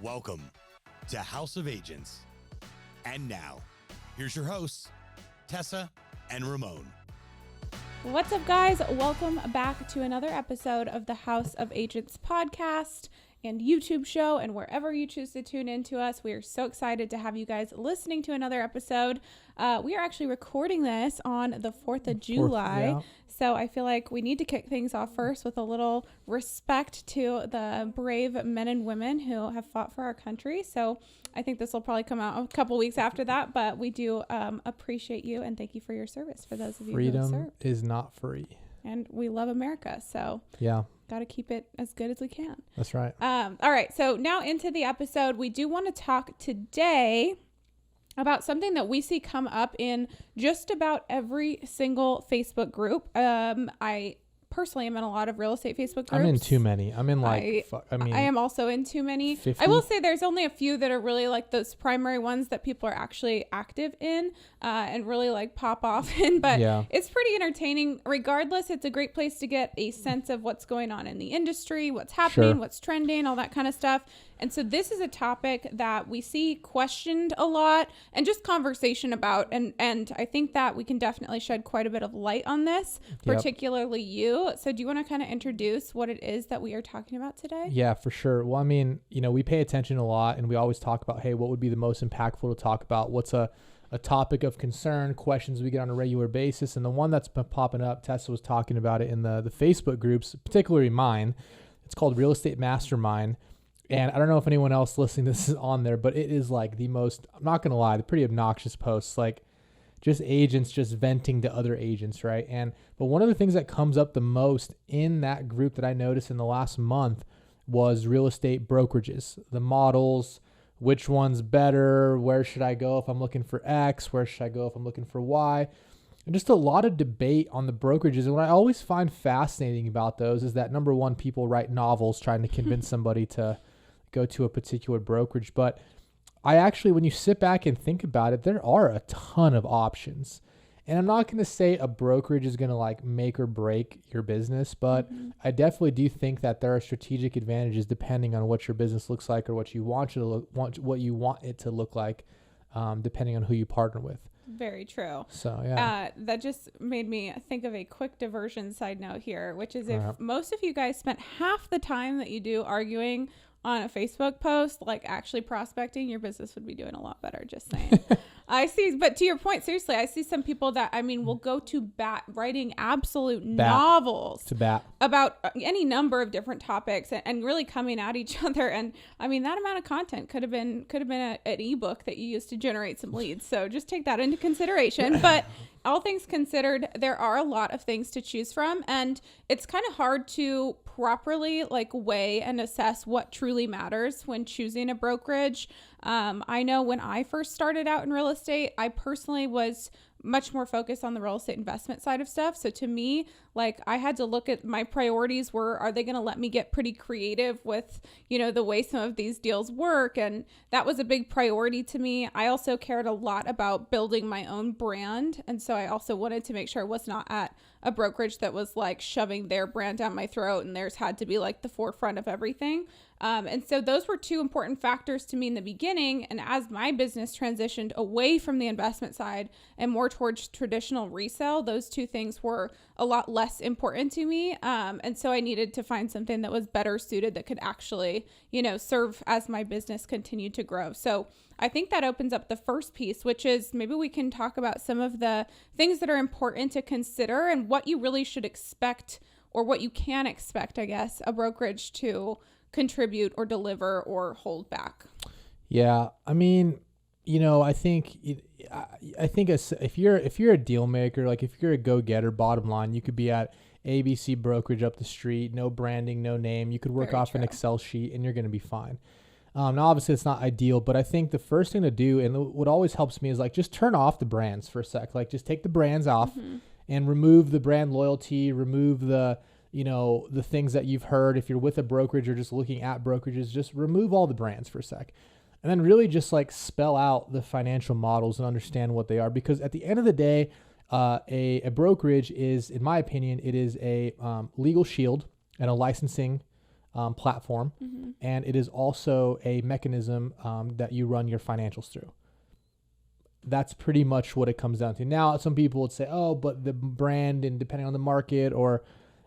Welcome to House of Agents. And now, here's your hosts, Tessa and Ramon. What's up, guys? Welcome back to another episode of the House of Agents podcast and YouTube show, and wherever you choose to tune into us. We are so excited to have you guys listening to another episode. We are actually recording this on the 4th of July. So I feel like we need to kick things off first with a little respect to the brave men and women who have fought for our country. So I think this will probably come out a couple weeks after that, but we do appreciate you and thank you for your service for those of you who have served. Freedom is not free. And we love America, so got to keep it as good as we can. That's right. All right, so now into the episode. We do want to talk today about something that we see come up in just about every single Facebook group. I personally am in a lot of real estate Facebook groups. I'm in too many. I'm in I am also in too many. 50? I will say there's only a few that are really like those primary ones that people are actually active in and really like pop off in, but it's pretty entertaining. Regardless, it's a great place to get a sense of what's going on in the industry, what's happening, what's trending, all that kind of stuff. And so this is a topic that we see questioned a lot and just conversation about. And I think that we can definitely shed quite a bit of light on this, particularly you. So do you want to kind of introduce what it is that we are talking about today? Yeah, for sure. Well, I mean, we pay attention a lot and we always talk about, hey, what would be the most impactful to talk about? What's a topic of concern, questions we get on a regular basis. And the one that's been popping up, Tessa was talking about it in the Facebook groups, particularly mine. It's called Real Estate Mastermind. And I don't know if anyone else listening to this is on there, but it is like the most, I'm not going to lie, the pretty obnoxious posts, like just agents just venting to other agents, right? But one of the things that comes up the most in that group that I noticed in the last month was real estate brokerages, the models, which one's better, where should I go if I'm looking for X, where should I go if I'm looking for Y? And just a lot of debate on the brokerages. And what I always find fascinating about those is that, number one, people write novels trying to convince somebody to go to a particular brokerage. But I actually, when you sit back and think about it, there are a ton of options. And I'm not going to say a brokerage is going to like make or break your business, but I definitely do think that there are strategic advantages depending on what your business looks like or what you want it to look like, depending on who you partner with. Very true. So, that just made me think of a quick diversion side note here, which is if most of you guys spent half the time that you do arguing on a Facebook post, like actually prospecting, your business would be doing a lot better. Just saying. I see, but to your point, seriously, I see some people that, will go to bat writing absolute novels about any number of different topics and really coming at each other. And that amount of content could have been an ebook that you used to generate some leads. So just take that into consideration. But all things considered, there are a lot of things to choose from, and it's kind of hard to properly weigh and assess what truly matters when choosing a brokerage. I know when I first started out in real estate, I personally was much more focused on the real estate investment side of stuff. So to me, I had to look at my priorities are they going to let me get pretty creative with, the way some of these deals work? And that was a big priority to me. I also cared a lot about building my own brand. And so I also wanted to make sure I was not at a brokerage that was shoving their brand down my throat and theirs had to be the forefront of everything. And so those were two important factors to me in the beginning. And as my business transitioned away from the investment side and more towards traditional resale, those two things were a lot less important to me. And so I needed to find something that was better suited that could actually, serve as my business continued to grow. So I think that opens up the first piece, which is maybe we can talk about some of the things that are important to consider and what you really should expect, or what you can expect, I guess, a brokerage to contribute or deliver or hold back. Yeah. I think if you're a deal maker, if you're a go-getter, bottom line, you could be at ABC brokerage up the street, no branding, no name. You could work off an Excel sheet and you're going to be fine. Now, obviously it's not ideal, but I think the first thing to do, and what always helps me, is just turn off the brands for a sec. Just take the brands off and remove the brand loyalty, remove the things that you've heard. If you're with a brokerage or just looking at brokerages, just remove all the brands for a sec. And then really just spell out the financial models and understand what they are. Because at the end of the day, a brokerage is, in my opinion, it is a legal shield and a licensing platform. And it is also a mechanism that you run your financials through. That's pretty much what it comes down to. Now, some people would say, oh, but the brand and depending on the market, or,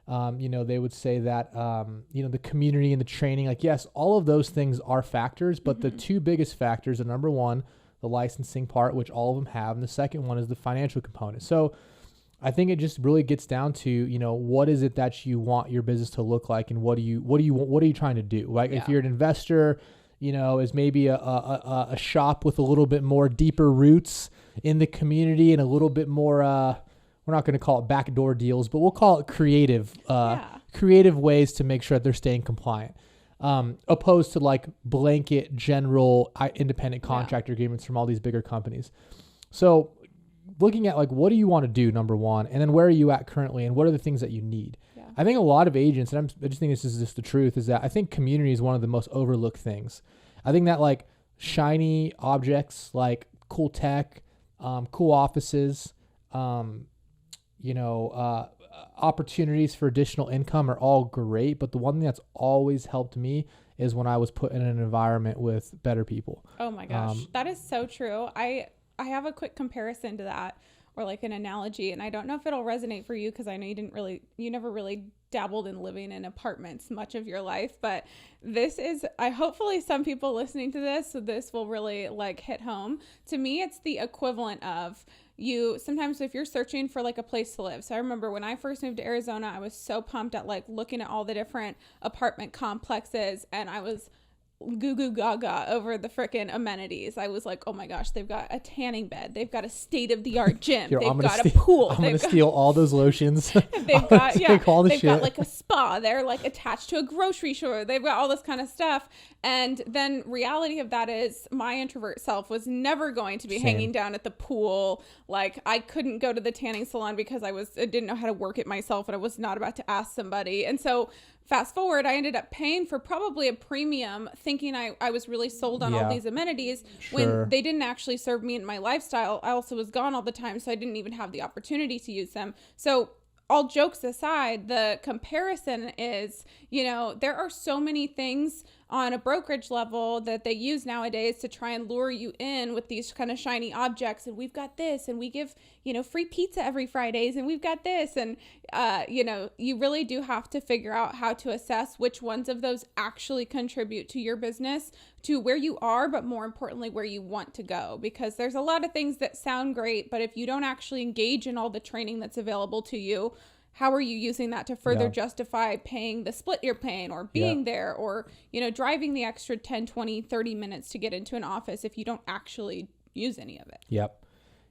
they would say that, the community and the training, like, yes, all of those things are factors, but the two biggest factors are, number one, the licensing part, which all of them have. And the second one is the financial component. So I think it just really gets down to, what is it that you want your business to look like, and what are you trying to do? Like if you're an investor, is maybe a shop with a little bit more deeper roots in the community and a little bit more, we're not going to call it backdoor deals, but we'll call it creative ways to make sure that they're staying compliant. Opposed to like blanket general independent contractor agreements from all these bigger companies. So looking at like, what do you want to do, number one, and then where are you at currently, and what are the things that you need? Yeah. I think a lot of agents, and I just think this is just the truth, is that I think community is one of the most overlooked things. I think that like shiny objects, like cool tech, cool offices, opportunities for additional income are all great. But the one thing that's always helped me is when I was put in an environment with better people. Oh my gosh. That is so true. I have a quick comparison to that, or like an analogy, and I don't know if it'll resonate for you, because I know you never really dabbled in living in apartments much of your life, but hopefully some people listening to this, so this will really like hit home. To me, it's the equivalent of sometimes if you're searching for like a place to live. So I remember when I first moved to Arizona, I was so pumped at like looking at all the different apartment complexes, and I was goo goo gaga over the freaking amenities. I was like, oh my gosh, they've got a tanning bed, they've got a state-of-the-art gym, they've got a pool, I'm gonna steal all those lotions. They've got got like a spa, they're like attached to a grocery store, they've got all this kind of stuff. And then reality of that is my introvert self was never going to be hanging down at the pool. Like I couldn't go to the tanning salon because I didn't know how to work it myself, and I was not about to ask somebody. And so fast forward, I ended up paying for probably a premium, thinking I was really sold on all these amenities when they didn't actually serve me in my lifestyle. I also was gone all the time, so I didn't even have the opportunity to use them. So all jokes aside, the comparison is, there are so many things on a brokerage level that they use nowadays to try and lure you in with these kind of shiny objects. And we've got this, and we give, free pizza every Fridays, and we've got this. And, you really do have to figure out how to assess which ones of those actually contribute to your business, to where you are, but more importantly, where you want to go. Because there's a lot of things that sound great, but if you don't actually engage in all the training that's available to you, how are you using that to further justify paying the split you're paying, or being there, or, driving the extra 10, 20, 30 minutes to get into an office if you don't actually use any of it? Yep.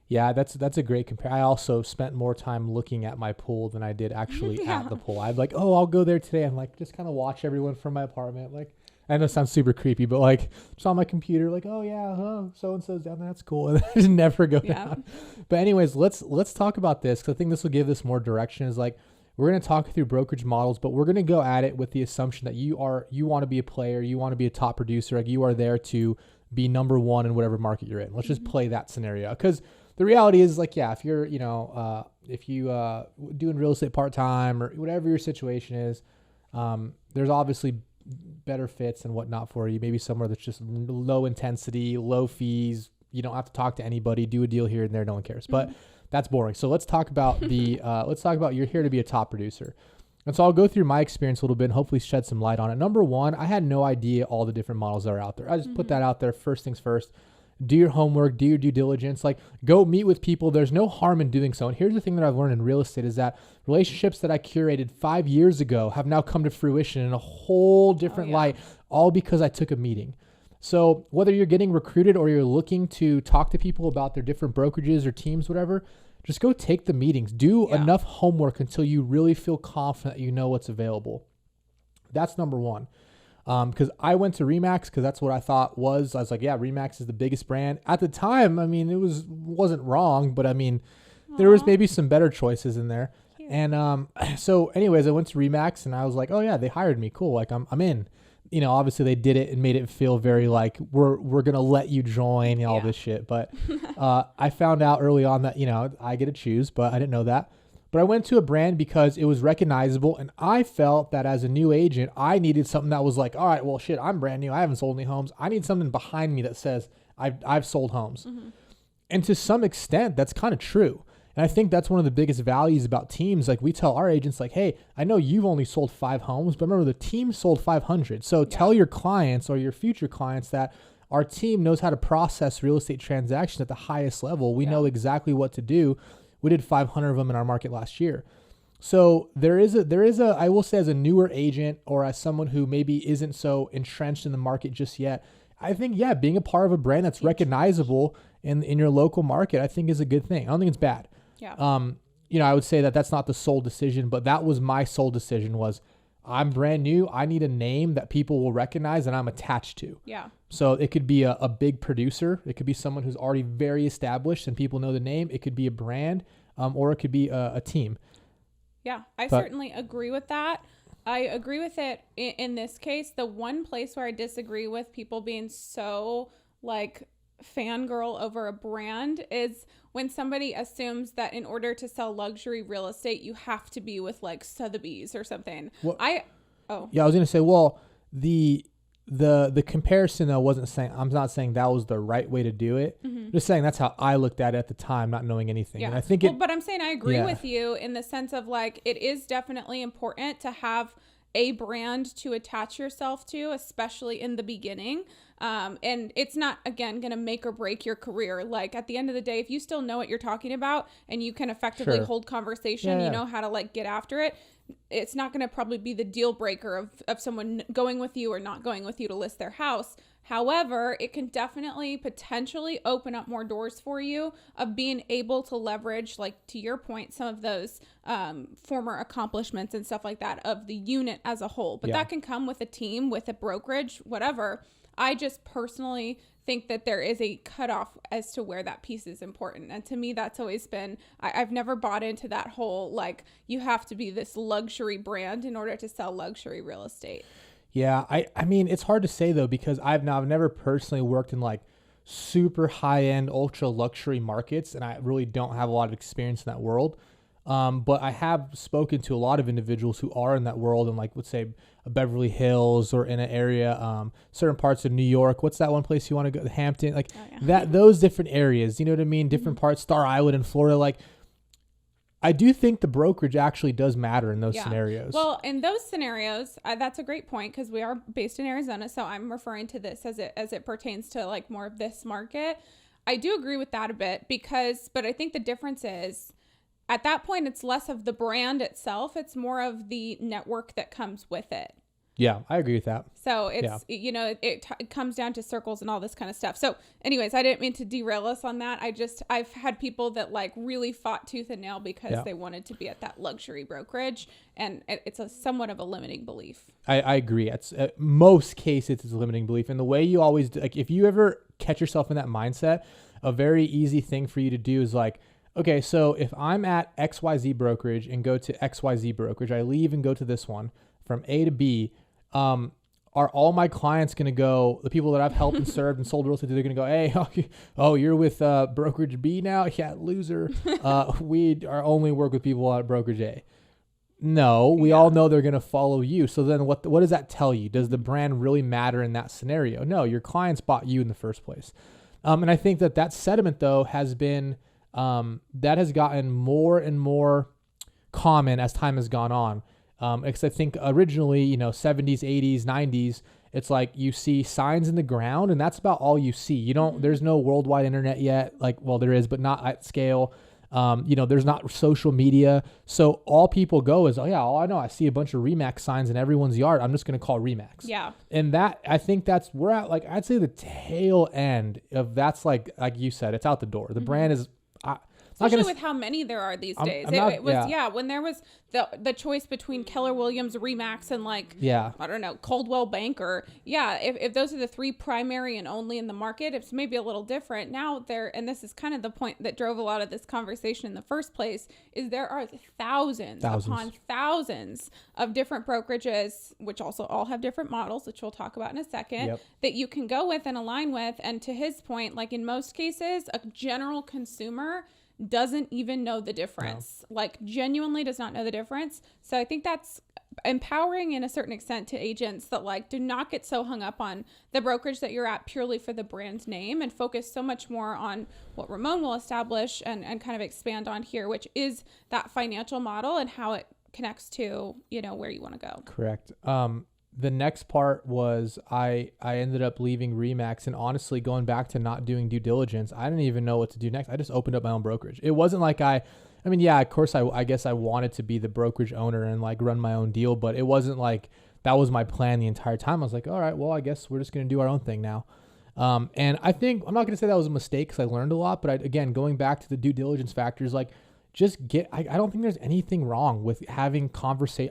Yeah, that's a great compare. I also spent more time looking at my pool than I did actually at the pool. I'd like, I'll go there today. I'm like, just kind of watch everyone from my apartment. Like, I know it sounds super creepy, but like just on my computer, like, so-and-so's down there. That's cool. And I just never go down. But anyways, let's talk about this, because I think this will give this more direction. Is like, we're going to talk through brokerage models, but we're going to go at it with the assumption that you want to be a player, you want to be a top producer, like you are there to be number one in whatever market you're in. Let's just play that scenario, because the reality is, like, if you're, if you doing real estate part-time or whatever your situation is, there's obviously better fits and whatnot for you. Maybe somewhere that's just low intensity, low fees. You don't have to talk to anybody, do a deal here and there. No one cares, but that's boring. So let's talk about you're here to be a top producer. And so I'll go through my experience a little bit and hopefully shed some light on it. Number one, I had no idea all the different models that are out there. I just put that out there. First things first. Do your homework, do your due diligence, like go meet with people. There's no harm in doing so. And here's the thing that I've learned in real estate is that relationships that I curated 5 years ago have now come to fruition in a whole different light, all because I took a meeting. So whether you're getting recruited or you're looking to talk to people about their different brokerages or teams, whatever, just go take the meetings. Do enough homework until you really feel confident that you know what's available. That's number one. Because I went to RE/MAX because that's what I thought was. I was like, RE/MAX is the biggest brand at the time. I mean, it wasn't wrong, but I mean, there was maybe some better choices in there. Cute. And so, anyways, I went to RE/MAX and I was like, oh yeah, they hired me. Cool, like I'm in. Obviously they did it and made it feel very like we're gonna let you join all this shit. But I found out early on that I get to choose, but I didn't know that. But I went to a brand because it was recognizable, and I felt that as a new agent, I needed something that was like, all right, well, shit, I'm brand new. I haven't sold any homes. I need something behind me that says I've sold homes. Mm-hmm. And to some extent, that's kind of true. And I think that's one of the biggest values about teams. Like we tell our agents, like, hey, I know you've only sold 5 homes, but remember the team sold 500. So tell your clients or your future clients that our team knows how to process real estate transactions at the highest level. We know exactly what to do. We did 500 of them in our market last year. So there is a, I will say as a newer agent or as someone who maybe isn't so entrenched in the market just yet, I think, being a part of a brand that's recognizable in your local market, I think is a good thing. I don't think it's bad. Yeah. I would say that that's not the sole decision, but that was my sole decision was I'm brand new. I need a name that people will recognize and I'm attached to. Yeah. So it could be a big producer. It could be someone who's already very established and people know the name. It could be a brand, or it could be a team. Yeah, I certainly agree with that. I agree with it in this case. The one place where I disagree with people being so like fangirl over a brand is when somebody assumes that in order to sell luxury real estate, you have to be with like Sotheby's or something. Well, I was going to say, well, the comparison though I'm not saying that was the right way to do it. Mm-hmm. I'm just saying that's how I looked at it at the time, not knowing anything. Yeah. And I think but I'm saying I agree with you in the sense of like, it is definitely important to have a brand to attach yourself to, especially in the beginning. And it's not, again, going to make or break your career. Like at the end of the day, if you still know what you're talking about and you can effectively hold conversation, you know how to like get after it. It's not going to probably be the deal breaker of someone going with you or not going with you to list their house. However, it can definitely potentially open up more doors for you of being able to leverage, like to your point, some of those former accomplishments and stuff like that of the unit as a whole. But that can come with a team, with a brokerage, whatever. I just personally think that there is a cutoff as to where that piece is important. And to me, that's always been, I've never bought into that whole, like, you have to be this luxury brand in order to sell luxury real estate. Yeah. I mean, it's hard to say though, because I've never personally worked in like super high end, ultra luxury markets. And I really don't have a lot of experience in that world. But I have spoken to a lot of individuals who are in that world and like, let's say Beverly Hills or in an area, certain parts of New York. What's that one place you want to go? Hampton, like those different areas, you know what I mean? Different parts, Star Island in Florida. Like I do think the brokerage actually does matter in those scenarios. Well, in those scenarios, that's a great point because we are based in Arizona. So I'm referring to this as it pertains to like more of this market. I do agree with that a bit but I think the difference is, at that point, it's less of the brand itself. It's more of the network that comes with it. Yeah, I agree with that. So it's, it comes down to circles and all this kind of stuff. So anyways, I didn't mean to derail us on that. I've had people that like really fought tooth and nail because they wanted to be at that luxury brokerage. And it's a somewhat of a limiting belief. I agree. It's most cases it's a limiting belief. And the way you always, like if you ever catch yourself in that mindset, a very easy thing for you to do is like, okay, so if I'm at XYZ brokerage and go to XYZ brokerage, I leave and go to this one from A to B, are all my clients going to go, the people that I've helped and served and sold real estate, they're going to go, hey, oh, you're with brokerage B now? Yeah, loser. We are only work with people at brokerage A. No, we all know they're going to follow you. So then what does that tell you? Does the brand really matter in that scenario? No, your clients bought you in the first place. And I think that sentiment though has been, that has gotten more and more common as time has gone on. Because I think originally, 70s, 80s, 90s, it's like you see signs in the ground and that's about all you see. There's no worldwide internet yet. Like, well, there is, but not at scale. There's not social media. So all people go is, all I know, I see a bunch of RE/MAX signs in everyone's yard. I'm just going to call RE/MAX. Yeah. And that, I think we're at like, I'd say the tail end of that's like you said, it's out the door. The brand is, especially with how many there are these days. It was when there was the choice between Keller Williams, RE/MAX, and I don't know, Coldwell Banker. If those are the three primary and only in the market, it's maybe a little different now. And this is kind of the point that drove a lot of this conversation in the first place, is there are thousands upon thousands of different brokerages, which also all have different models, which we'll talk about in a second, that you can go with and align with. And to his point, like in most cases, a general consumer doesn't even know the difference, like genuinely does not know the difference. So I think that's empowering in a certain extent to agents that like do not get so hung up on the brokerage that you're at purely for the brand name and focus so much more on what Ramon will establish and kind of expand on here, which is that financial model and how it connects to, you know, where you want to go. Correct. The next part was I ended up leaving Remax, and honestly going back to not doing due diligence, I didn't even know what to do next. I just opened up my own brokerage. It wasn't like I mean, yeah, of course I guess I wanted to be the brokerage owner and like run my own deal, but it wasn't like that was my plan the entire time. I was like, all right, well, I guess we're just going to do our own thing now. And I think I'm not going to say that was a mistake because I learned a lot, but again, going back to the due diligence factors, like just I don't think there's anything wrong with having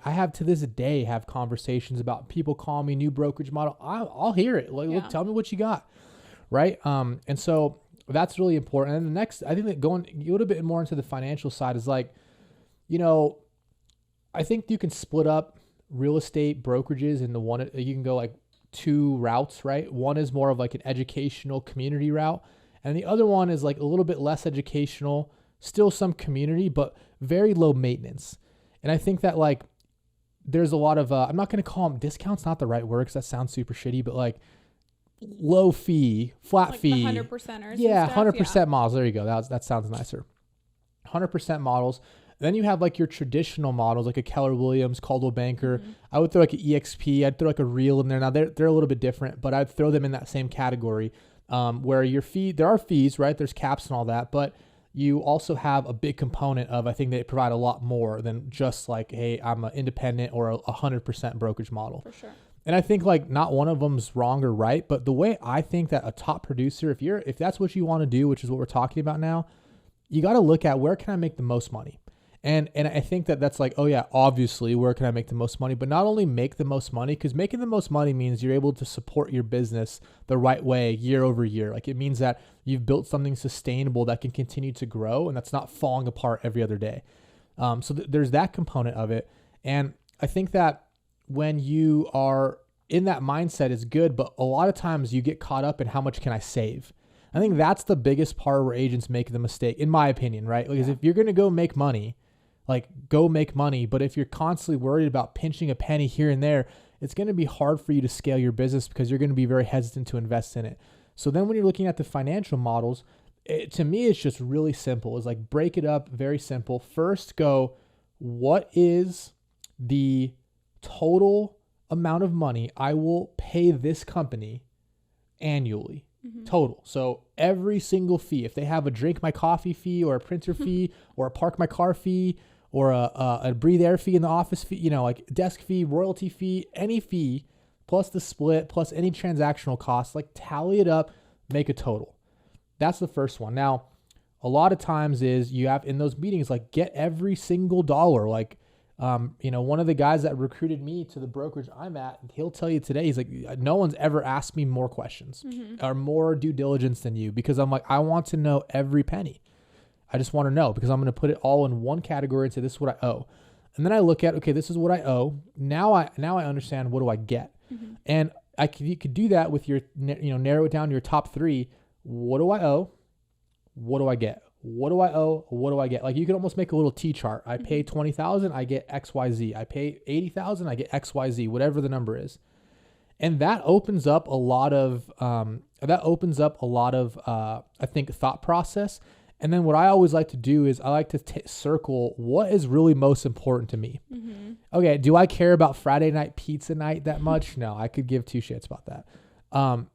I have to this day have conversations about people calling me new brokerage model. I'll hear it. Like, look, tell me what you got. Right. And so that's really important. And the next, I think that going a little bit more into the financial side is like, you know, I think you can split up real estate brokerages into one. You can go like two routes, right? One is more of like an educational community route. And the other one is like a little bit less educational, still some community, but very low maintenance. And I think that like, there's a lot of, I'm not going to call them discounts, not the right word because that sounds super shitty, but like low fee, flat like fee. 100%ers. Yeah, 100% models. There you go. That sounds nicer. 100% models. Then you have like your traditional models, like a Keller Williams, Coldwell Banker. Mm-hmm. I would throw like an EXP. I'd throw like a Real in there. Now they're a little bit different, but I'd throw them in that same category where your fee, there are fees, right? There's caps and all that, but you also have a big component of, I think they provide a lot more than just like, hey, I'm an independent or a 100% brokerage model. For sure. And I think like not one of them's wrong or right, but the way I think that a top producer, if that's what you want to do, which is what we're talking about now, you got to look at where can I make the most money? And I think that's like, oh yeah, obviously where can I make the most money, but not only make the most money, because making the most money means you're able to support your business the right way year over year. Like it means that you've built something sustainable that can continue to grow and that's not falling apart every other day. So there's that component of it. And I think that when you are in that mindset is good, but a lot of times you get caught up in how much can I save? I think that's the biggest part where agents make the mistake, in my opinion, right? Because if you're going to go make money, like go make money. But if you're constantly worried about pinching a penny here and there, it's going to be hard for you to scale your business because you're going to be very hesitant to invest in it. So then when you're looking at the financial models, to me, it's just really simple. It's like break it up, very simple. First go, what is the total amount of money I will pay this company annually? Mm-hmm. Total. So every single fee, if they have a drink my coffee fee or a printer fee or a park my car fee or a breathe air fee in the office fee, you know, like desk fee, royalty fee, any fee, plus the split, plus any transactional costs, like tally it up, make a total. That's the first one. Now, a lot of times is you have in those meetings, like get every single dollar. Like, you know, one of the guys that recruited me to the brokerage I'm at, he'll tell you today, he's like, no one's ever asked me more questions or more due diligence than you, because I'm like, I want to know every penny. I just want to know because I'm going to put it all in one category and say, this is what I owe. And then I look at, okay, this is what I owe. Now I understand, what do I get? Mm-hmm. And you could do that with your, you know, narrow it down to your top three. What do I owe? What do I get? What do I owe? What do I get? Like you could almost make a little T-chart. I pay 20,000, I get XYZ. I pay 80,000, I get XYZ, whatever the number is. And that opens up a lot of, I think, thought process. And then what I always like to do is I like to circle what is really most important to me. Mm-hmm. Okay, do I care about Friday night pizza night that much? No, I could give two shits about that.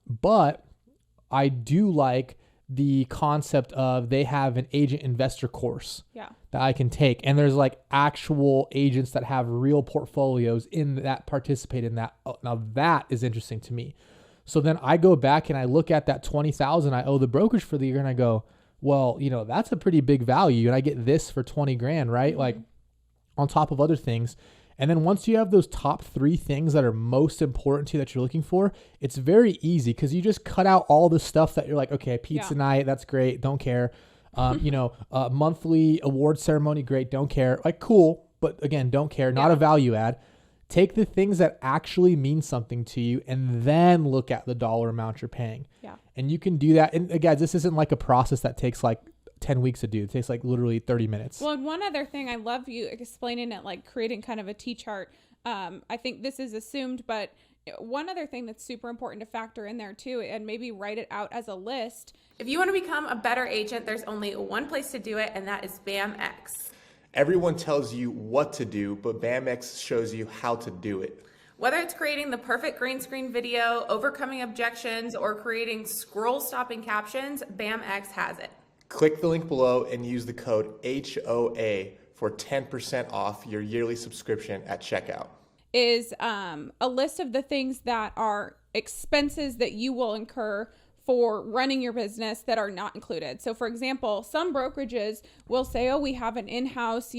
But I do like the concept of they have an agent investor course that I can take. And there's like actual agents that have real portfolios in that, participate in that. Now that is interesting to me. So then I go back and I look at that 20,000 I owe the brokerage for the year and I go, well, you know, that's a pretty big value. And I get this for 20 grand, right? Mm-hmm. Like on top of other things. And then once you have those top three things that are most important to you that you're looking for, it's very easy because you just cut out all the stuff that you're like, okay, pizza night, that's great, don't care. You know, monthly award ceremony, great, don't care. Like cool, but again, don't care, not a value add. Take the things that actually mean something to you and then look at the dollar amount you're paying. Yeah. And you can do that. And again, this isn't like a process that takes like 10 weeks to do. It takes like literally 30 minutes. Well, and one other thing, I love you explaining it, like creating kind of a T-chart. I think this is assumed, but one other thing that's super important to factor in there too, and maybe write it out as a list. If you want to become a better agent, there's only one place to do it, and that is BAMX. Everyone tells you what to do, but BAMX shows you how to do it. Whether it's creating the perfect green screen video, overcoming objections, or creating scroll-stopping captions, BAMX has it. Click the link below and use the code HOA for 10% off your yearly subscription at checkout. Is a list of the things that are expenses that you will incur for running your business that are not included. So for example, some brokerages will say, oh, we have an in-house,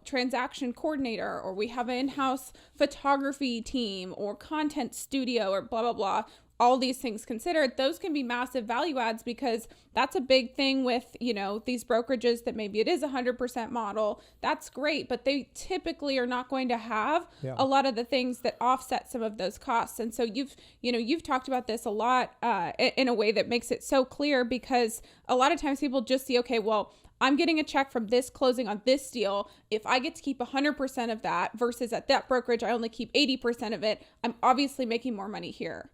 transaction coordinator, or we have an in-house photography team or content studio or blah, blah, blah. All these things considered, those can be massive value adds, because that's a big thing with, these brokerages that maybe it is 100% model. That's great, but they typically are not going to have a lot of the things that offset some of those costs. And so you've talked about this a lot in a way that makes it so clear, because a lot of times people just see, okay, well, I'm getting a check from this closing on this deal. If I get to keep 100% of that versus at that brokerage, I only keep 80% of it, I'm obviously making more money here.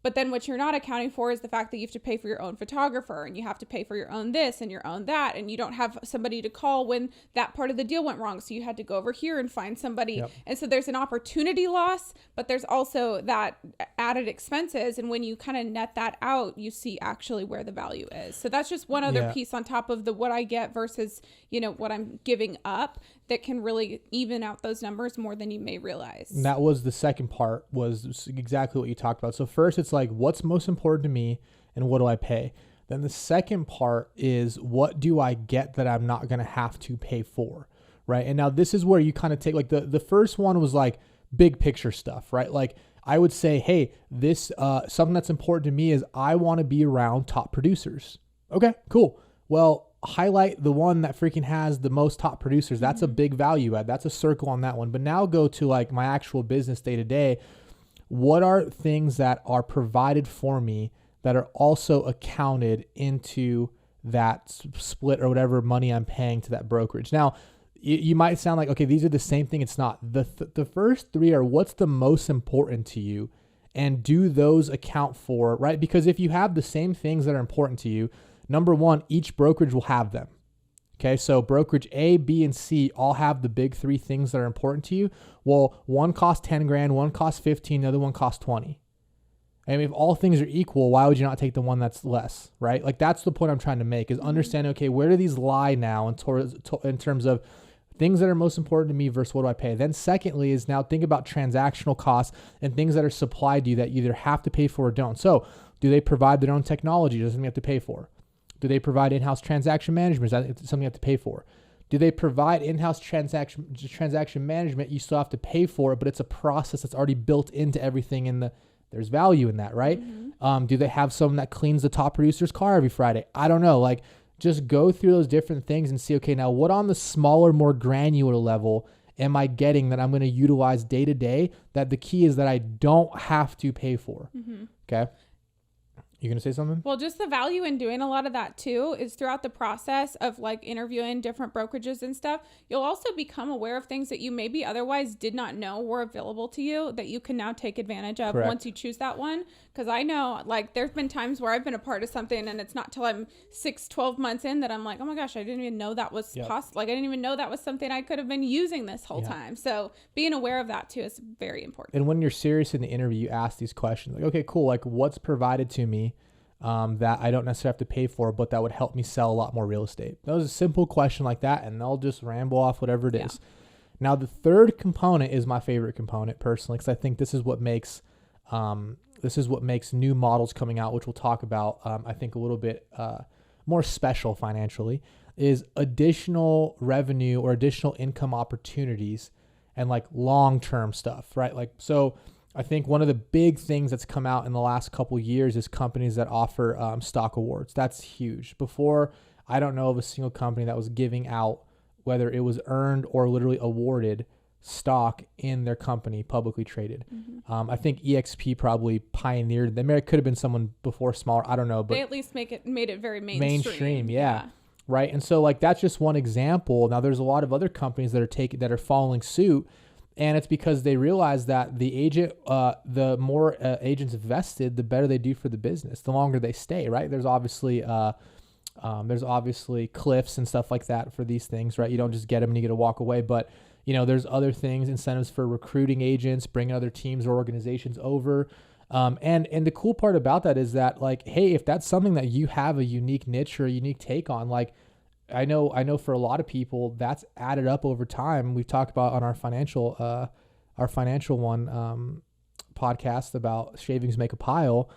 But then what you're not accounting for is the fact that you have to pay for your own photographer, and you have to pay for your own this and your own that. And you don't have somebody to call when that part of the deal went wrong. So you had to go over here and find somebody. Yep. And so there's an opportunity loss, but there's also that added expenses. And when you kind of net that out, you see actually where the value is. So that's just one other piece on top of the what I get versus, what I'm giving up, that can really even out those numbers more than you may realize. And that was the second part, was exactly what you talked about. So first it's like, what's most important to me and what do I pay? Then the second part is, what do I get that I'm not going to have to pay for? Right. And now this is where you kind of take, like, the first one was like big picture stuff, right? Like I would say, hey, this, something that's important to me is I want to be around top producers. Okay, cool. Well, highlight the one that freaking has the most top producers. That's a big value add. That's a circle on that one. But now go to like my actual business day to day. What are things that are provided for me that are also accounted into that split or whatever money I'm paying to that brokerage? Now, you might sound like, okay, these are the same thing. It's not. The first three are what's the most important to you, and do those account for, right? Because if you have the same things that are important to you, number one, each brokerage will have them. Okay, so brokerage A, B, and C all have the big three things that are important to you. Well, one costs 10 grand, one costs 15, the other one costs 20. I mean, if all things are equal, why would you not take the one that's less, right? Like that's the point I'm trying to make, is understanding, okay, where do these lie now in terms of things that are most important to me versus what do I pay? Then secondly is now think about transactional costs and things that are supplied to you that you either have to pay for or don't. So do they provide their own technology? Does something you have to pay for? Do they provide in-house transaction management? Is that something you have to pay for? Do they provide in-house transaction management? You still have to pay for it, but it's a process that's already built into everything, and there's value in that, right? Mm-hmm. Do they have someone that cleans the top producer's car every Friday? I don't know. Like, just go through those different things and see, okay, now what on the smaller, more granular level am I getting that I'm going to utilize day to day, that the key is that I don't have to pay for? Mm-hmm. Okay. You going to say something? Well, just the value in doing a lot of that too is throughout the process of like interviewing different brokerages and stuff, you'll also become aware of things that you maybe otherwise did not know were available to you that you can now take advantage of. Correct. Once you choose that one. Because I know, like, there's been times where I've been a part of something and it's not till I'm 12 months in that I'm like, oh my gosh, I didn't even know that was possible. Like, I didn't even know that was something I could have been using this whole time. So being aware of that too is very important. And when you're serious in the interview, you ask these questions like, okay, cool. Like, what's provided to me that I don't necessarily have to pay for, but that would help me sell a lot more real estate? That was a simple question like that, and they'll just ramble off whatever it is. Now, the third component is my favorite component personally, because I think this is what makes new models coming out, which we'll talk about, I think a little bit more special financially, is additional revenue or additional income opportunities and like long-term stuff, right? Like, so I think one of the big things that's come out in the last couple of years is companies that offer stock awards. That's huge. Before, I don't know of a single company that was giving out, whether it was earned or literally awarded, stock in their company publicly traded. Mm-hmm. I think EXP probably pioneered them. It could have been someone before smaller. I don't know, but they at least made it very mainstream. Yeah. right? And so like that's just one example. Now there's a lot of other companies that are following suit, and it's because they realize that the more agents vested, the better they do for the business, the longer they stay, right? There's obviously cliffs and stuff like that for these things, right? You don't just get them and you get to walk away, but there's other things, incentives for recruiting agents, bringing other teams or organizations over. And the cool part about that is that like, hey, if that's something that you have a unique niche or a unique take on, like I know for a lot of people that's added up over time. We've talked about on our financial one podcast about shavings make a pile,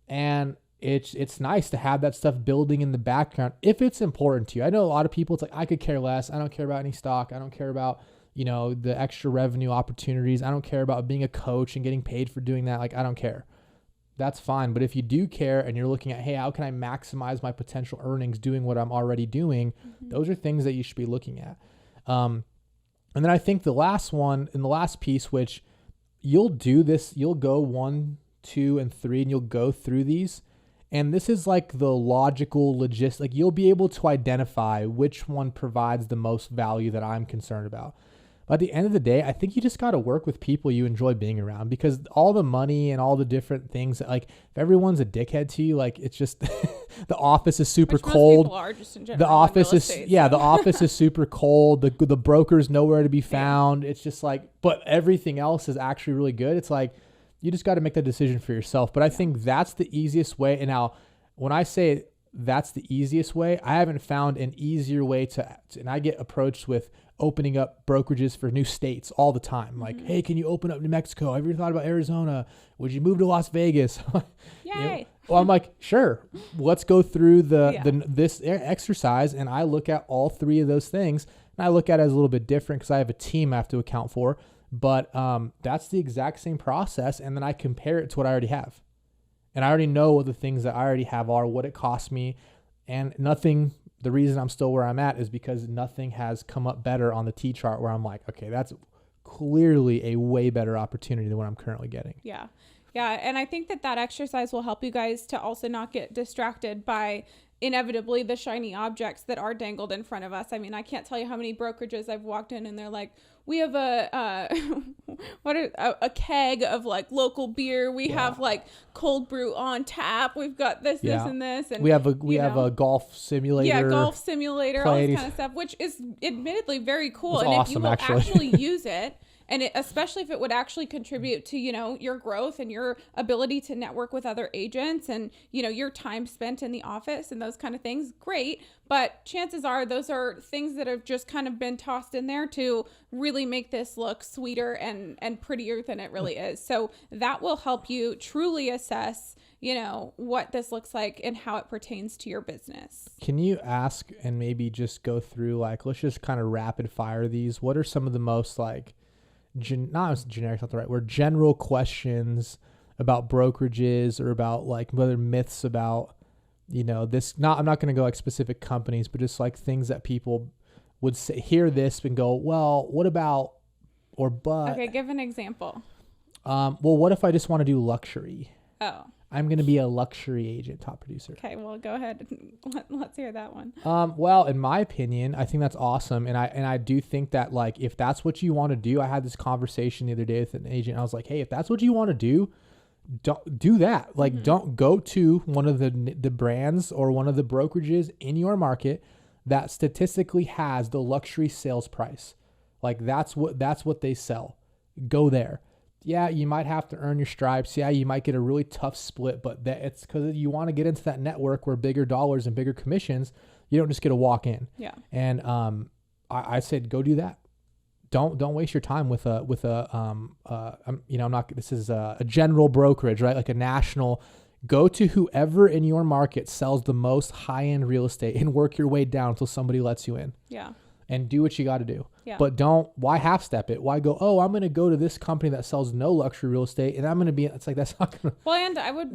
and it's nice to have that stuff building in the background if it's important to you. I know a lot of people, it's like, I could care less. I don't care about any stock. I don't care about the extra revenue opportunities. I don't care about being a coach and getting paid for doing that. Like, I don't care. That's fine. But if you do care and you're looking at, hey, how can I maximize my potential earnings doing what I'm already doing? Those are things that you should be looking at. And then I think the last one and the last piece, which you'll do this, you'll go 1, 2, and 3, and you'll go through these. And this is like the logical logistic, like you'll be able to identify which one provides the most value that I'm concerned about. But at the end of the day, I think you just got to work with people you enjoy being around, because all the money and all the different things, like if everyone's a dickhead to you, like it's just the office is super cold. Most people are just in general the office in real is estate, yeah, so. the office is super cold. The broker's nowhere to be found. It's just like, but everything else is actually really good. It's like you just got to make that decision for yourself. But I think that's the easiest way. And now, when I say that's the easiest way, I haven't found an easier way to and I get approached with opening up brokerages for new states all the time. Like, hey, can you open up New Mexico? Have you ever thought about Arizona? Would you move to Las Vegas? Yay. Well, I'm like, sure. Let's go through this exercise. And I look at all 3 of those things, and I look at it as a little bit different because I have a team I have to account for. But that's the exact same process. And then I compare it to what I already have. And I already know what the things that I already have are, what it costs me, and nothing. The reason I'm still where I'm at is because nothing has come up better on the T chart where I'm like, okay, that's clearly a way better opportunity than what I'm currently getting. Yeah. Yeah. And I think that exercise will help you guys to also not get distracted by inevitably the shiny objects that are dangled in front of us. I mean, I can't tell you how many brokerages I've walked in and they're like, we have a keg of like local beer. We have like cold brew on tap. We've got this and this. And we have a golf simulator. Yeah, golf simulator, all this kind of stuff, which is admittedly very cool. And awesome, if you will actually use it, and especially if it would actually contribute to, your growth and your ability to network with other agents and, your time spent in the office and those kind of things, great. But chances are those are things that have just kind of been tossed in there to really make this look sweeter and prettier than it really is. So that will help you truly assess, what this looks like and how it pertains to your business. Can you ask and maybe just go through, like, let's just kind of rapid fire these. What are some of the most like, not generic, not the right word, general questions about brokerages or about like whether myths about, this, I'm not going to go like specific companies, but just like things that people would say, hear this and go, well, what about, or, but. Okay. Give an example. Well, what if I just want to do luxury? Oh. I'm going to be a luxury agent, top producer. Okay, well, go ahead. Let's hear that one. Well, in my opinion, I think that's awesome. And I do think that, like, if that's what you want to do, I had this conversation the other day with an agent. I was like, hey, if that's what you want to do, don't do that. Like, don't go to one of the brands or one of the brokerages in your market that statistically has the luxury sales price. Like, that's what they sell. Go there. Yeah, you might have to earn your stripes. Yeah, you might get a really tough split, but it's because you want to get into that network where bigger dollars and bigger commissions, you don't just get to walk in. Yeah. And I said, go do that. Don't waste your time with a this is a general brokerage, right? Like a national. Go to whoever in your market sells the most high-end real estate and work your way down until somebody lets you in. Yeah. And do what you got to do. Yeah. But why half step it? Why go, I'm going to go to this company that sells no luxury real estate and I'm going to be, it's like, that's not going to. Well, and I would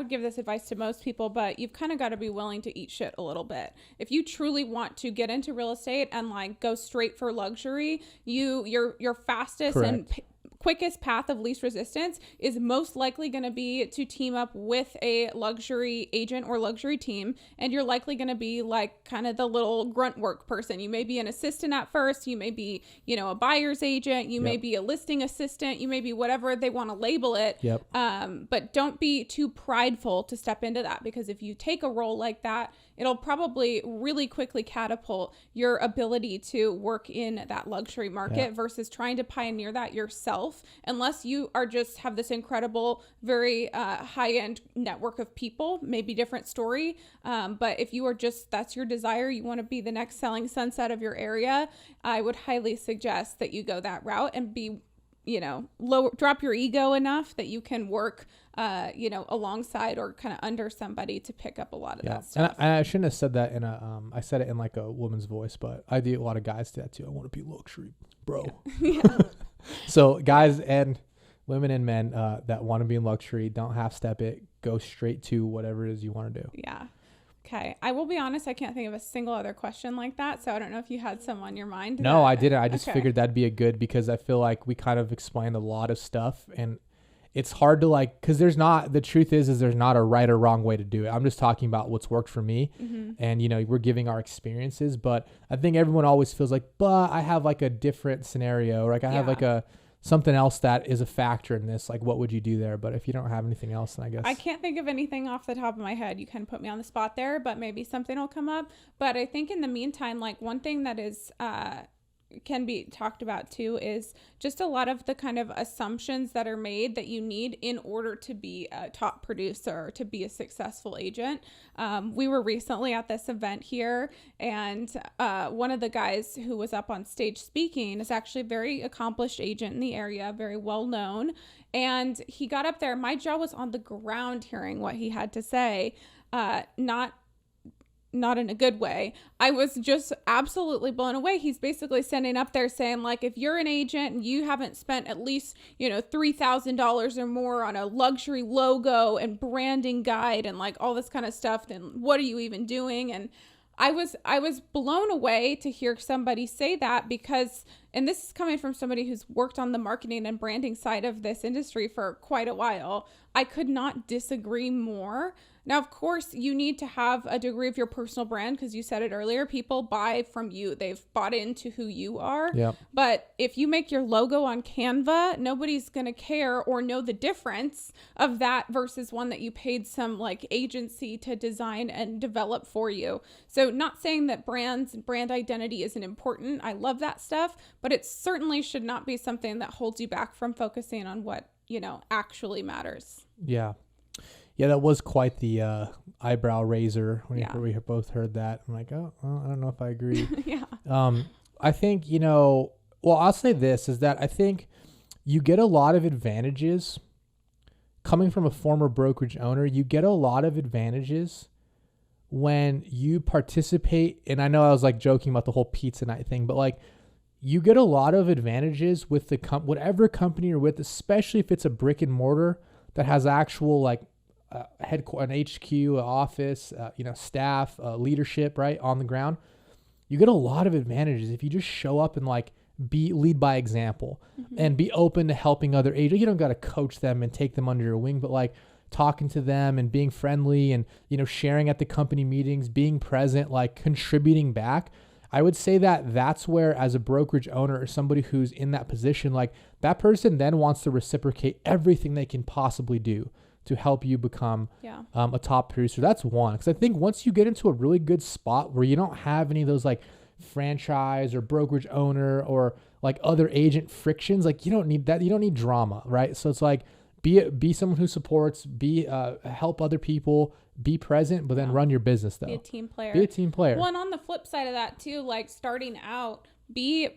give this advice to most people, but you've kind of got to be willing to eat shit a little bit. If you truly want to get into real estate and like go straight for luxury, your fastest and quickest path of least resistance is most likely going to be to team up with a luxury agent or luxury team. And you're likely going to be like kind of the little grunt work person. You may be an assistant at first. You may be, a buyer's agent. You may be a listing assistant. You may be whatever they want to label it. But don't be too prideful to step into that, because if you take a role like that, it'll probably really quickly catapult your ability to work in that luxury market versus trying to pioneer that yourself, unless you are just have this incredible, very high-end network of people, maybe different story. But if you are just, that's your desire, you want to be the next selling sunset of your area, I would highly suggest that you go that route and be, drop your ego enough that you can work alongside or kind of under somebody to pick up a lot of that stuff. And I shouldn't have said that in I said it in like a woman's voice, but I do a lot of guys do that too. I want to be luxury, bro. So guys and women and men that want to be in luxury, don't half step it. Go straight to whatever it is you want to do. Yeah. Okay. I will be honest, I can't think of a single other question like that. So I don't know if you had some on your mind. No, I didn't. I just figured that'd be a good, because I feel like we kind of explained a lot of stuff, and it's hard to because the truth is there's not a right or wrong way to do it. I'm just talking about what's worked for me. And, we're giving our experiences, but I think everyone always feels like, but I have like a different scenario, or like I have like something else that is a factor in this. Like, what would you do there? But if you don't have anything else, then I guess. I can't think of anything off the top of my head. You kind of put me on the spot there, but maybe something will come up. But I think in the meantime, like one thing that is, can be talked about too is just a lot of the kind of assumptions that are made that you need in order to be a top producer, to be a successful agent. We were recently at this event here, and one of the guys who was up on stage speaking is actually a very accomplished agent in the area, very well known. And he got up there, my jaw was on the ground hearing what he had to say, not in a good way. I was just absolutely blown away. He's basically standing up there saying, like, if you're an agent and you haven't spent at least, $3,000 or more on a luxury logo and branding guide and like all this kind of stuff, then what are you even doing? And I was blown away to hear somebody say that, because, and this is coming from somebody who's worked on the marketing and branding side of this industry for quite a while. I could not disagree more. Now, of course, you need to have a degree of your personal brand, because you said it earlier, people buy from you. They've bought into who you are. Yep. But if you make your logo on Canva, nobody's going to care or know the difference of that versus one that you paid some like agency to design and develop for you. So not saying that brand identity isn't important. I love that stuff, but it certainly should not be something that holds you back from focusing on what, actually matters. Yeah. Yeah, that was quite the eyebrow raiser when we both heard that. I'm like, oh, well, I don't know if I agree. I think, I'll say this, is that I think you get a lot of advantages coming from a former brokerage owner. You get a lot of advantages when you participate. And I know I was like joking about the whole pizza night thing, but like you get a lot of advantages with the whatever company you're with, especially if it's a brick and mortar that has actual like headquarters, an HQ, an office, staff, leadership, right, on the ground. You get a lot of advantages if you just show up and like lead by example and be open to helping other agents. You don't got to coach them and take them under your wing, but like talking to them and being friendly and, sharing at the company meetings, being present, like contributing back. I would say that that's where, as a brokerage owner or somebody who's in that position, like that person then wants to reciprocate everything they can possibly do to help you become a top producer. That's one. Because I think once you get into a really good spot where you don't have any of those like franchise or brokerage owner or like other agent frictions, like you don't need that. You don't need drama, right? So it's like be someone who supports, help other people, be present, but then run your business though. Be a team player. Well, and on the flip side of that too, like starting out, be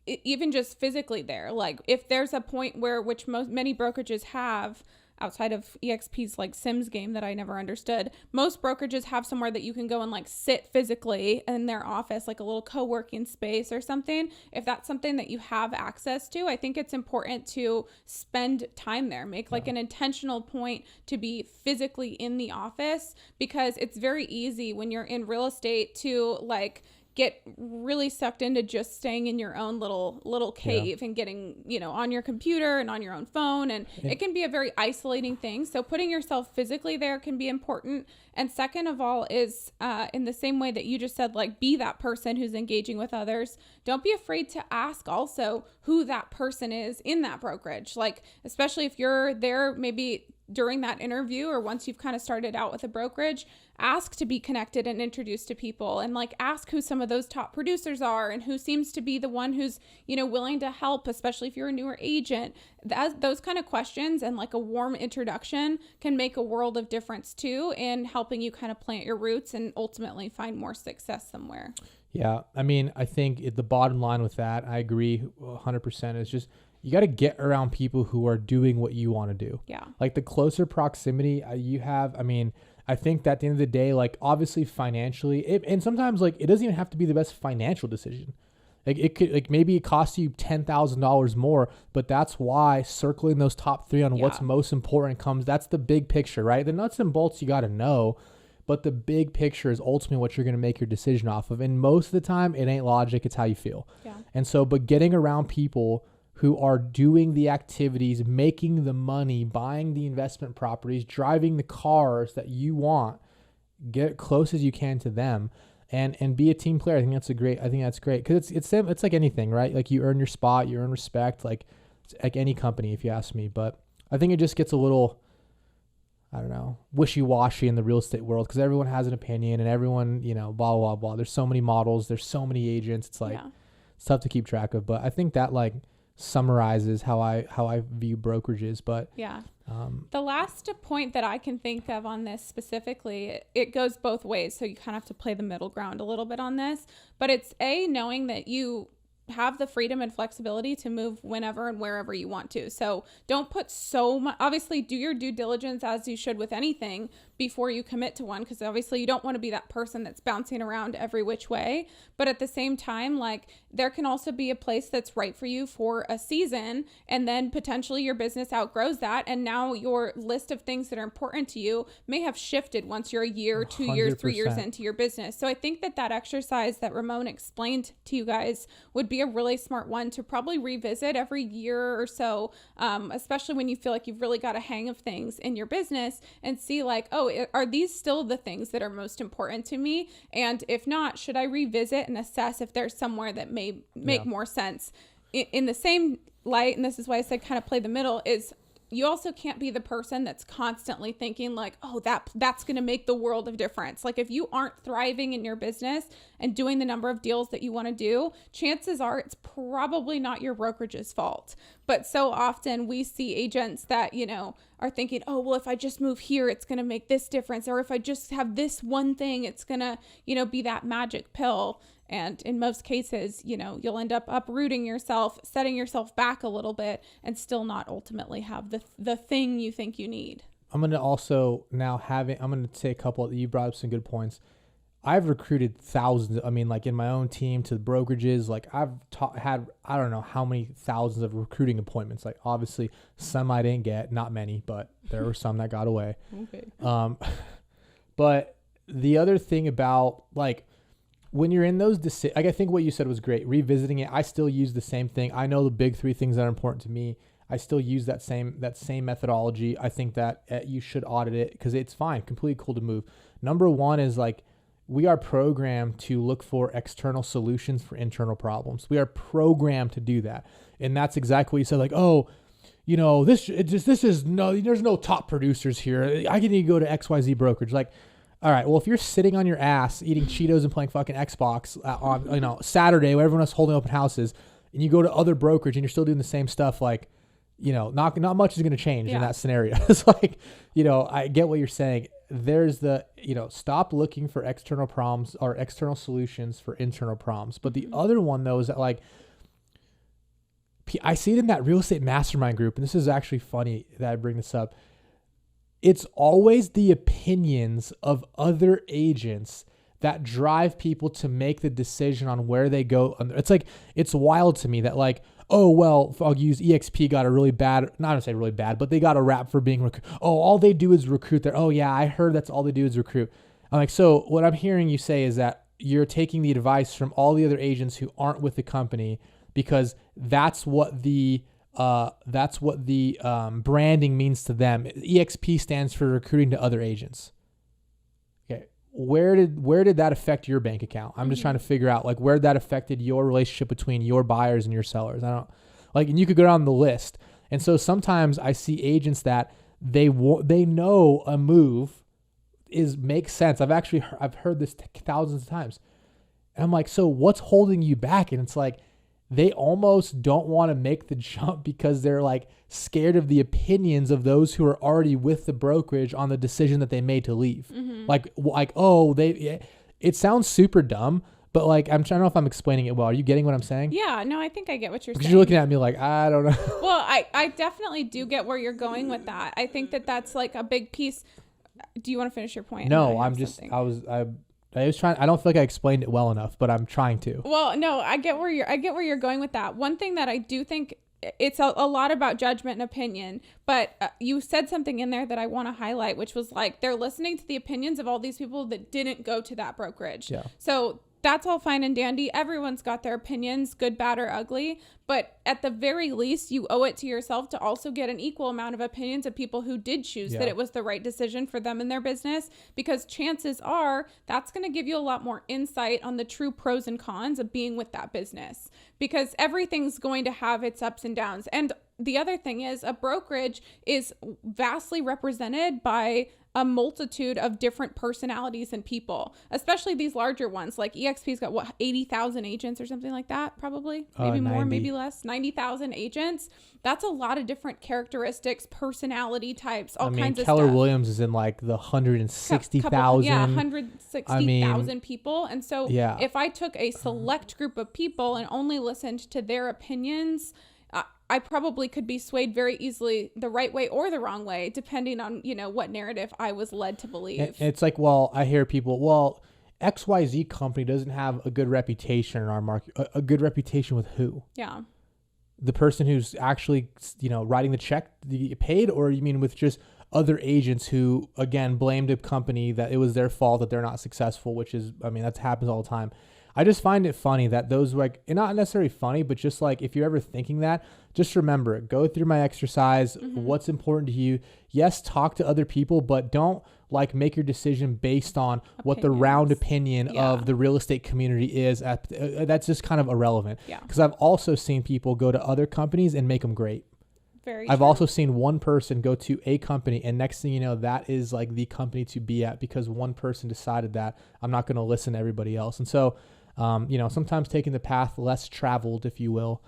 even just physically there. Like if there's a point where, which many brokerages have, outside of EXP's like Sims game that I never understood, most brokerages have somewhere that you can go and like sit physically in their office, like a little co-working space or something. If that's something that you have access to, I think it's important to spend time there, make like an intentional point to be physically in the office, because it's very easy when you're in real estate to like get really sucked into just staying in your own little cave and getting, on your computer and on your own phone. And it can be a very isolating thing. So putting yourself physically there can be important. And second of all is in the same way that you just said, like, be that person who's engaging with others. Don't be afraid to ask also who that person is in that brokerage. Like, especially if you're there, maybe during that interview or once you've kind of started out with a brokerage, ask to be connected and introduced to people, and like ask who some of those top producers are and who seems to be the one who's, willing to help, especially if you're a newer agent. Those kind of questions and like a warm introduction can make a world of difference too in helping you kind of plant your roots and ultimately find more success somewhere. Yeah. I mean, I think the bottom line with that, I agree 100%, is just, you got to get around people who are doing what you want to do. Yeah. Like the closer proximity you have, I mean, I think that at the end of the day, like obviously financially, and sometimes like it doesn't even have to be the best financial decision. Like it could, like maybe it costs you $10,000 more, but that's why circling those top 3 on what's most important that's the big picture, right? The nuts and bolts you got to know, but the big picture is ultimately what you're going to make your decision off of. And most of the time it ain't logic, it's how you feel. Yeah. And so, but getting around people who are doing the activities, making the money, buying the investment properties, driving the cars that you want, get close as you can to them and be a team player. I think that's great. Cause it's like anything, right? Like you earn your spot, you earn respect, like any company, if you ask me. But I think it just gets a little, I don't know, wishy-washy in the real estate world because everyone has an opinion and everyone, blah, blah, blah. There's so many models. There's so many agents. It's like, it's tough to keep track of. But I think that like summarizes how I view brokerages. But the last point that I can think of on this specifically, it goes both ways. So you kind of have to play the middle ground a little bit on this, but it's knowing that you have the freedom and flexibility to move whenever and wherever you want to. So don't put so much, obviously do your due diligence as you should with anything before you commit to one, because obviously you don't want to be that person that's bouncing around every which way. But at the same time, like there can also be a place that's right for you for a season, and then potentially your business outgrows that, and now your list of things that are important to you may have shifted once you're a year, 2 years, 3 years into your business. So I think that exercise that Ramon explained to you guys would be a really smart one to probably revisit every year or so, especially when you feel like you've really got a hang of things in your business, and see like, oh, are these still the things that are most important to me? And if not, should I revisit and assess if there's somewhere that may make more sense? In the same light, and this is why I said kind of play the middle, is you also can't be the person that's constantly thinking like, oh, that's going to make the world of difference. Like if you aren't thriving in your business and doing the number of deals that you want to do, chances are it's probably not your brokerage's fault. But so often we see agents that, are thinking, oh, well, if I just move here, it's going to make this difference. Or if I just have this one thing, it's going to, be that magic pill. And in most cases, you'll end up uprooting yourself, setting yourself back a little bit, and still not ultimately have the thing you think you need. I'm going to also now I'm going to say a couple, you brought up some good points. I've recruited thousands. I mean, like in my own team to the brokerages, like I've had, I don't know how many thousands of recruiting appointments. Like obviously some I didn't get, not many, but there were some that got away. Okay. But the other thing about like, when you're in those decisions, like I think what you said was great. Revisiting it, I still use the same thing. I know the big 3 things that are important to me. I still use that same methodology. I think that you should audit it because it's fine, completely cool to move. Number 1 is like, we are programmed to look for external solutions for internal problems. We are programmed to do that. And that's exactly what you said. Like, oh, there's no top producers here. I can go to XYZ brokerage. Like, all right, well, if you're sitting on your ass eating Cheetos and playing fucking Xbox on Saturday where everyone else is holding open houses, and you go to other brokerage and you're still doing the same stuff, like, not much is going to change in that scenario. It's like, I get what you're saying. There's stop looking for external problems or external solutions for internal problems. But the other one though is that like, I see it in that real estate mastermind group, and this is actually funny that I bring this up. It's always the opinions of other agents that drive people to make the decision on where they go. It's like, it's wild to me that like, oh, well, I'll use EXP got a really bad, not to say really bad, but they got a rap for being, all they do is recruit there. Oh yeah, I heard that's all they do is recruit. I'm like, so what I'm hearing you say is that you're taking the advice from all the other agents who aren't with the company, because that's what the branding means to them. EXP stands for recruiting to other agents. Okay. Where did that affect your bank account? I'm just trying to figure out like where that affected your relationship between your buyers and your sellers. I don't like, and you could go down the list. And so sometimes I see agents that they know a move makes sense. I've heard this thousands of times. And I'm like, so what's holding you back? And it's like, they almost don't want to make the jump because they're like scared of the opinions of those who are already with the brokerage on the decision that they made to leave. It sounds super dumb, but like, I don't know if I'm explaining it well. Are you getting what I'm saying? Yeah, no, I think I get what you're saying. Because you're looking at me like, I don't know. Well, I definitely do get where you're going with that. I think that that's like a big piece. Do you want to finish your point? No, I was trying. I don't feel like I explained it well enough, but I'm trying to. Well, no, I get where you're going with that. One thing that I do think, it's a lot about judgment and opinion, but you said something in there that I want to highlight, which was like, they're listening to the opinions of all these people that didn't go to that brokerage. Yeah. So that's all fine and dandy. Everyone's got their opinions, good, bad, or ugly. But at the very least, you owe it to yourself to also get an equal amount of opinions of people who did choose that it was the right decision for them and their business, because chances are that's going to give you a lot more insight on the true pros and cons of being with that business, because everything's going to have its ups and downs. And the other thing is, a brokerage is vastly represented by a multitude of different personalities and people, especially these larger ones. Like EXP's got 80,000 agents or something like that, probably, maybe more, maybe less, 90,000 agents. That's a lot of different characteristics, personality types, all kinds of stuff. Keller Williams is in like the 160,000. Yeah, 160,000 people. And so if I took a select group of people and only listened to their opinions, I probably could be swayed very easily the right way or the wrong way, depending on, what narrative I was led to believe. And it's like, well, I hear people, XYZ company doesn't have a good reputation in our market. A good reputation with who? Yeah. The person who's actually, writing the check to get paid, or you mean with just other agents who, again, blamed a company that it was their fault that they're not successful, which is, that happens all the time. I just find it funny that those, like, not necessarily funny, but just like, if you're ever thinking that, just remember it. Go through my exercise. What's important to you? Yes, talk to other people, but don't like make your decision based on what the round opinion of the real estate community is. That's just kind of irrelevant. Yeah. Because I've also seen people go to other companies and make them great. I've also seen one person go to a company, and next thing you know, that is like the company to be at, because one person decided that I'm not going to listen to everybody else. And so, sometimes taking the path less traveled, if you will,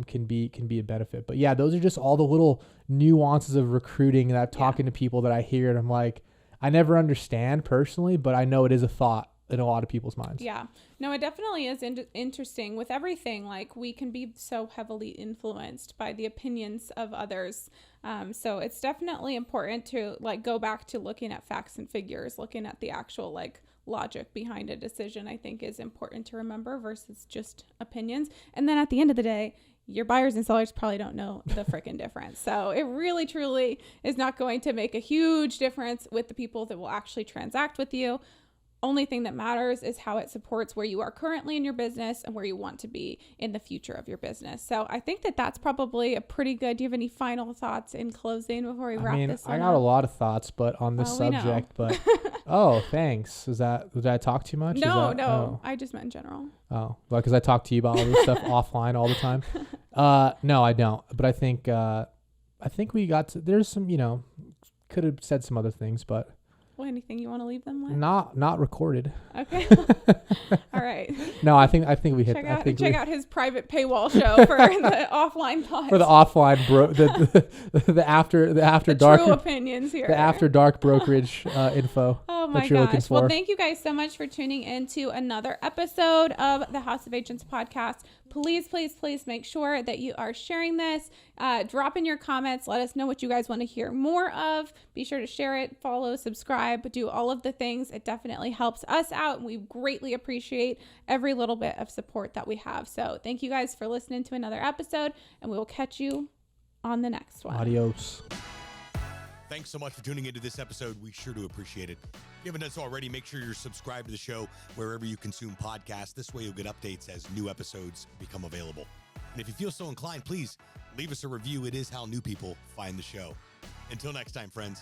can be a benefit. But yeah, those are just all the little nuances of recruiting that talking to people that I hear, and I'm like, I never understand personally, but I know it is a thought in a lot of people's minds. Yeah, no, it definitely is interesting with everything. Like, we can be so heavily influenced by the opinions of others. So it's definitely important to like go back to looking at facts and figures, looking at the actual like logic behind a decision. I think is important to remember versus just opinions. And then at the end of the day, your buyers and sellers probably don't know the freaking difference. So it really, truly is not going to make a huge difference with the people that will actually transact with you. Only thing that matters is how it supports where you are currently in your business and where you want to be in the future of your business. So I think that that's probably a pretty good. Do you have any final thoughts in closing before we wrap this one up? I got up? a lot of thoughts, but on this subject, but thanks. Did I talk too much? No. I just meant in general. Oh, well, because I talk to you about all this stuff offline all the time. No, I don't. But I think we got to, there's some, could have said some other things, but. Well, anything you want to leave them with? Not recorded. Okay. All right. No, I think we hit. Check out his private paywall show for the offline thoughts. For the offline the after dark true opinions here. The after dark brokerage info. Oh my gosh. Well, thank you guys so much for tuning in to another episode of the House of Agents podcast. Please make sure that you are sharing this. Drop in your comments. Let us know what you guys want to hear more of. Be sure to share it, follow, subscribe, do all of the things. It definitely helps us out, and we greatly appreciate every little bit of support that we have. So thank you guys for listening to another episode, and we will catch you on the next one. Adios. Thanks so much for tuning into this episode. We sure do appreciate it. If you haven't done so already, make sure you're subscribed to the show wherever you consume podcasts. This way you'll get updates as new episodes become available. And if you feel so inclined, please leave us a review. It is how new people find the show. Until next time, friends.